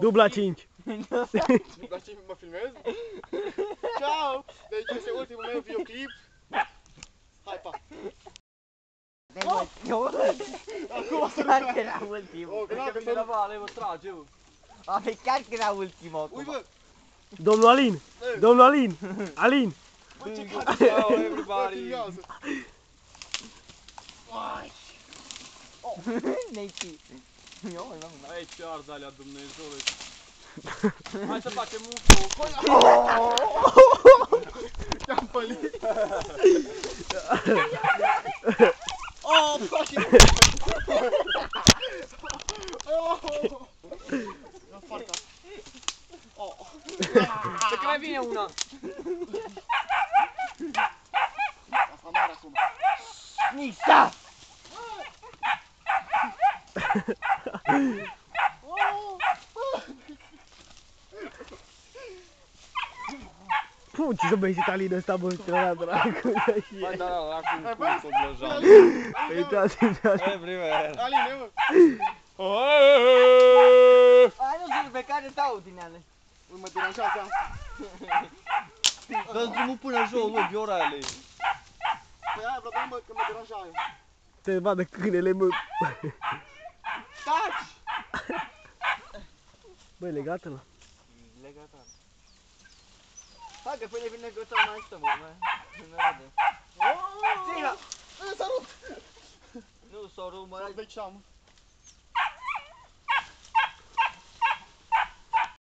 Dubla 5. Dubla 5 mă filmez? Ciao! Deci este ultimul meu videoclip. Hai, pa! Acum să Chiar că era ultimul. O granată Perché mi la vale, mă trage, mă. Oare chiar că era ultimul Ui, acum. bă! Domnul Alin. Domnul Alin. Alin. Bă, ce Ciao, cade! everybody. Filmează! Neici. Eu mă luam. Aici ard alea, Dumnezeule. Hai să facem un foc. Te-am pălit! Oh, fucking! Oh! Mi-am fartat! Oh! Să că mai vine una. Asta mare acum! Nița! Puh, ce să bești Alin ăsta, bă, ce la dracu. Hai, da, acum Hai, cum bă. să blăjam. Uitați, uitați. Everywhere. Aline, mă! Ai nu știu pe care dau din ele. Ui, mă deranjează! Dă-ți drumul până jos, mă, Viorale. Păi aia vreau, mă, că mă deranja aia! Te vadă câinele, mă. Taci! Băi, legată-l. Legată. Hai că până vine gătă mai stăm, mă. Nu râde. Țiga! S-a rupt! Nu s-o rupt, mă. Deci am!